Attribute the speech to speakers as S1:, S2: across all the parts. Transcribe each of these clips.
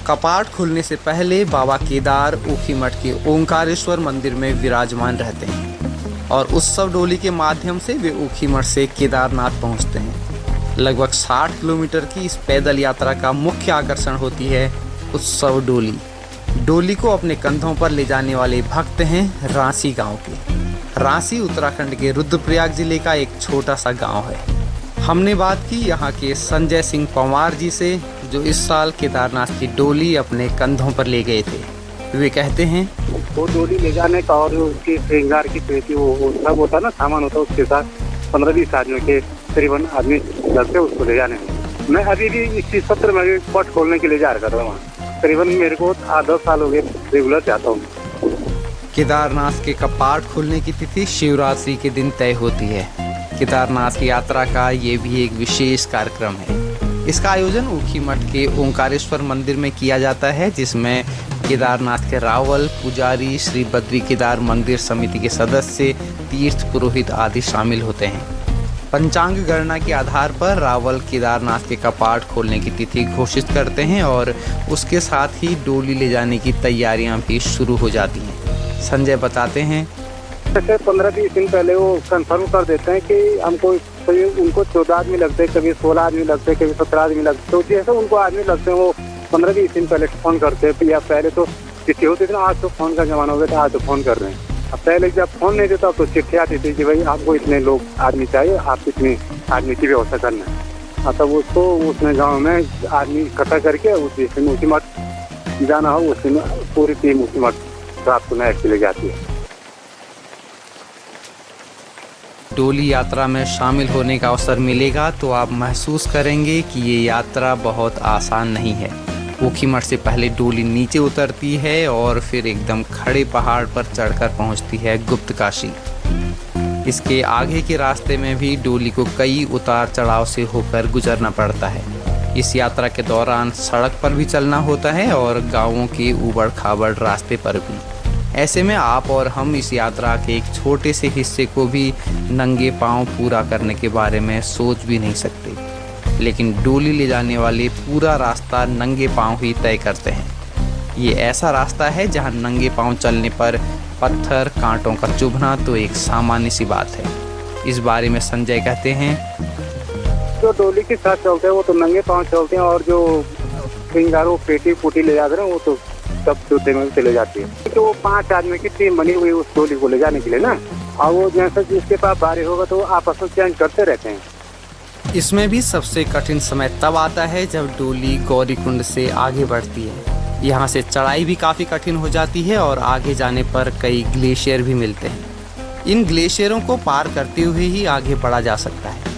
S1: कपाट खुलने से पहले बाबा केदार ऊखीमठ के ओंकारेश्वर मंदिर में विराजमान रहते हैं और उत्सव डोली के माध्यम से वे ऊखीमठ से केदारनाथ पहुंचते हैं। लगभग 60 किलोमीटर की इस पैदल यात्रा का मुख्य आकर्षण होती है उत्सव डोली। डोली को अपने कंधों पर ले जाने वाले भक्त हैं रांसी गांव के। रांसी उत्तराखंड के रुद्रप्रयाग जिले का एक छोटा सा गांव है। हमने बात की यहाँ के संजय सिंह पंवार जी से, जो इस साल केदारनाथ की डोली अपने कंधों पर ले गए थे। वे कहते हैं,
S2: वो डोली ले जाने का और उसकी श्रृंगार की पेटी वो सब होता ना, सामान होता है, उसके साथ 15-20 आदमी के करीबन आदमी लगते उसको ले जाने में। मैं अभी भी 21-17 में पट खोलने के लिए जा रहा था वहाँ। करीबन मेरे को 8-10 साल हो गए रेगुलर जाता हूँ।
S1: केदारनाथ के कपाट खुलने की तिथि शिवरात्रि के दिन तय होती है। केदारनाथ की यात्रा का ये भी एक विशेष कार्यक्रम है। इसका आयोजन ऊखीमठ के ओंकारेश्वर मंदिर में किया जाता है, जिसमें केदारनाथ के रावल, पुजारी, श्री बद्री केदार मंदिर समिति के सदस्य, तीर्थ पुरोहित आदि शामिल होते हैं। पंचांग गणना के आधार पर रावल केदारनाथ के कपाट खोलने की तिथि घोषित करते हैं और उसके साथ ही डोली ले जाने की तैयारियां भी शुरू हो जाती हैं। संजय बताते हैं,
S2: जैसे 15-20 दिन पहले वो कंफर्म कर देते हैं कि हमको उनको 14 आदमी लगते हैं, कभी 16 आदमी लगते हैं, कभी 17 आदमी लगते हैं। तो जैसे उनको आदमी लगते हैं वो 15-20 दिन पहले फ़ोन करते हैं। या पहले तो चिट्ठी होती थी ना, आज तो फ़ोन का जमाना हो गया था, आज तो फ़ोन कर रहे हैं। अब पहले जब फ़ोन नहीं देता तो चिट्ठी आती थी कि भाई आपको इतने लोग आदमी चाहिए, आप इतने आदमी की व्यवस्था करना है। तब उसको उसमें गाँव में आदमी इकट्ठा करके उस दिन ऊखीमठ जाना हो, उस दिन पूरी टीम ऊखीमठ रात को नाइट चले जाती है।
S1: डोली यात्रा में शामिल होने का अवसर मिलेगा तो आप महसूस करेंगे कि ये यात्रा बहुत आसान नहीं है। ऊखीमठ से पहले डोली नीचे उतरती है और फिर एकदम खड़े पहाड़ पर चढ़कर पहुंचती है गुप्त काशी। इसके आगे के रास्ते में भी डोली को कई उतार चढ़ाव से होकर गुजरना पड़ता है। इस यात्रा के दौरान सड़क पर भी चलना होता है और गाँवों के ऊबड़ खाबड़ रास्ते पर भी। ऐसे में आप और हम इस यात्रा के एक छोटे से हिस्से को भी नंगे पांव पूरा करने के बारे में सोच भी नहीं सकते, लेकिन डोली ले जाने वाले पूरा रास्ता नंगे पांव ही तय करते हैं। ये ऐसा रास्ता है जहां नंगे पांव चलने पर पत्थर कांटों का चुभना तो एक सामान्य सी बात है। इस बारे में संजय कहते हैं,
S2: जो डोली के साथ चलते हैं वो तो नंगे पांव चलते हैं, और जो श्रृंगारों पेटी पुटी ले जाते हैं वो तो सब जूते में चले जाती है। तो 5 आदमी की टीम बनी हुई उस डोली को ले जाने के लिए ना, और वो जैसा जिसके पास बारी होगा तो आपस में चेंज करते रहते हैं।
S1: इसमें भी सबसे कठिन समय तब आता है जब डोली गौरीकुंड से आगे बढ़ती है। यहाँ से चढ़ाई भी काफ़ी कठिन हो जाती है और आगे जाने पर कई ग्लेशियर भी मिलते हैं। इन ग्लेशियरों को पार करते हुए ही आगे बढ़ा जा सकता है।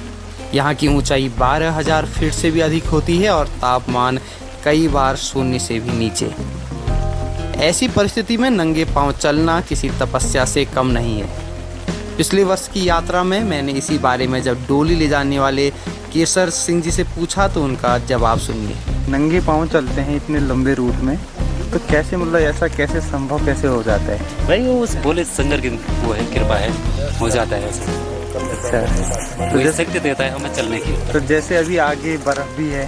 S1: यहाँ की ऊंचाई 12,000 फीट से भी अधिक होती है और तापमान कई बार शून्य से भी नीचे। ऐसी परिस्थिति में नंगे पांव चलना किसी तपस्या से कम नहीं है। पिछले वर्ष की यात्रा में मैंने इसी बारे में जब डोली ले जाने वाले केसर सिंह जी से पूछा तो उनका जवाब सुनिए।
S3: नंगे पांव चलते हैं इतने लंबे रूट में, तो कैसे, मतलब ऐसा कैसे संभव कैसे हो जाता है?
S4: भाई वो उस भोले शंकर की वो है, कृपा है, हो जाता है ऐसे।
S3: अच्छा,
S4: तो ये शक्ति देता है हमें चलने की।
S3: तो जैसे अभी आगे बर्फ भी है,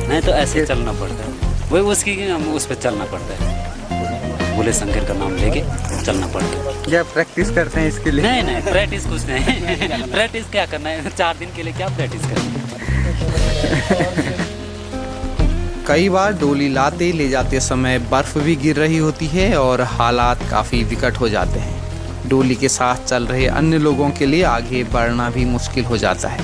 S4: नहीं तो ऐसे चलना पड़ता है, वही उसकी हम उस पर चलना पड़ता है। भोले शंकर का नाम लेके चलना पड़ता है।
S3: क्या प्रैक्टिस करते हैं इसके लिए?
S4: नहीं प्रैक्टिस कुछ नहीं। प्रैक्टिस क्या करना है, 4 दिन के लिए क्या प्रैक्टिस करना।
S1: कई बार डोली लाते ले जाते समय बर्फ भी गिर रही होती है और हालात काफ़ी विकट हो जाते हैं। डोली के साथ चल रहे अन्य लोगों के लिए आगे बढ़ना भी मुश्किल हो जाता है।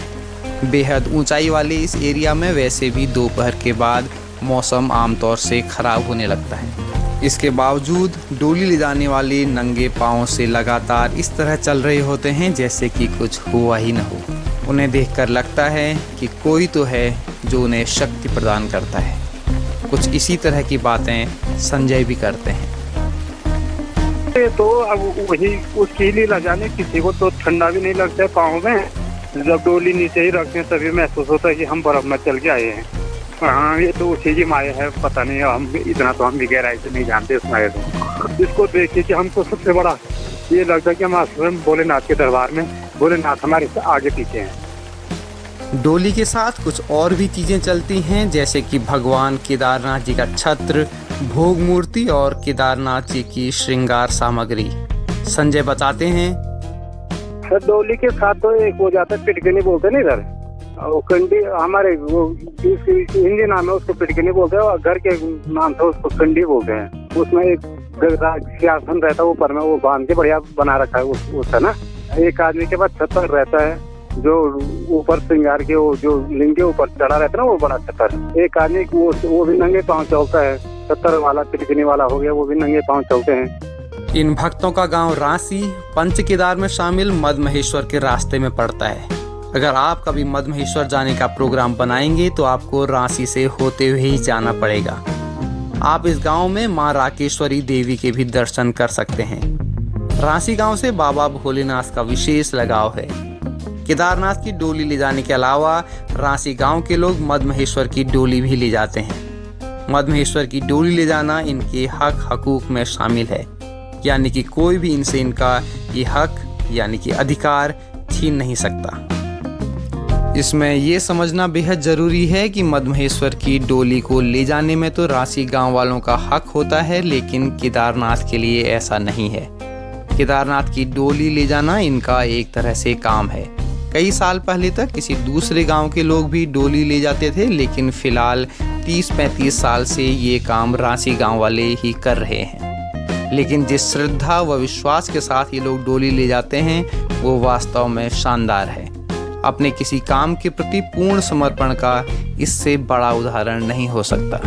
S1: बेहद ऊंचाई वाले इस एरिया में वैसे भी दोपहर के बाद मौसम आमतौर से ख़राब होने लगता है। इसके बावजूद डोली ले जाने वाले नंगे पाँव से लगातार इस तरह चल रहे होते हैं जैसे कि कुछ हुआ ही न हो। उन्हें देखकर लगता है कि कोई तो है जो उन्हें शक्ति प्रदान करता है। कुछ इसी तरह की बातें संजय भी करते हैं।
S2: तो अब वही उसके लिए ले जाने, किसी को तो ठंडा भी नहीं लगता है पाँव में। जब डोली नीचे ही रखते हैं तभी महसूस होता है कि हम बर्फ में चल के आए हैं। हाँ, ये तो उसी की माया है, पता नहीं, हम इतना तो हम भी गहराई से नहीं जानते इस माया को। इसको देखिए कि हमको सबसे बड़ा ये लगता है कि हम स्वयं भोलेनाथ के दरबार में, भोलेनाथ हमारे से आगे पीछे हैं।
S1: डोली के साथ कुछ और भी चीज़ें चलती हैं, जैसे कि भगवान केदारनाथ जी का छत्र, भोग मूर्ति और केदारनाथ जी की श्रृंगार सामग्री। संजय बताते हैं,
S2: सर डोली के साथ तो एक हो जाता है पिटकनी बोलते हैं ना इधर, वो कंडी हमारे वो हिंदी नाम है उसको पिटकनी बोलते हैं, और घर के नाम से उसको कंडी बोलते हैं। उसमें एक सिंहासन रहता है ऊपर में, वो बांध के बढ़िया बना रखा है उसका ना। एक आदमी के पास छतर रहता है जो ऊपर श्रृंगार के वो जो लिंग के ऊपर चढ़ा रहता है ना, वो बड़ा छतर। एक आदमी वो भी नंगे पाँव चलता है, छतर वाला पिटकनी वाला हो गया, वो भी नंगे पाँव चलते हैं।
S1: इन भक्तों का गांव रांसी पंच केदार में शामिल मद महेश्वर के रास्ते में पड़ता है। अगर आप कभी मद महेश्वर जाने का प्रोग्राम बनाएंगे तो आपको रांसी से होते हुए ही जाना पड़ेगा। आप इस गांव में मां राकेश्वरी देवी के भी दर्शन कर सकते हैं। रांसी गांव से बाबा भोलेनाथ का विशेष लगाव है। केदारनाथ की डोली ले जाने के अलावा रांसी गांव के लोग मद महेश्वर की डोली भी ले जाते हैं। मद महेश्वर की डोली ले जाना इनके हक हकूक में शामिल है, यानी कि कोई भी इनसे इनका ये हक यानी कि अधिकार छीन नहीं सकता। इसमें ये समझना बेहद ज़रूरी है कि मद महेश्वर की डोली को ले जाने में तो रांसी गांव वालों का हक होता है, लेकिन केदारनाथ के लिए ऐसा नहीं है। केदारनाथ की डोली ले जाना इनका एक तरह से काम है। कई साल पहले तक किसी दूसरे गांव के लोग भी डोली ले जाते थे, लेकिन फिलहाल 30-35 साल से ये काम रांसी गांव वाले ही कर रहे हैं। लेकिन जिस श्रद्धा व विश्वास के साथ ये लोग डोली ले जाते हैं वो वास्तव में शानदार है। अपने किसी काम के प्रति पूर्ण समर्पण का इससे बड़ा उदाहरण नहीं हो सकता।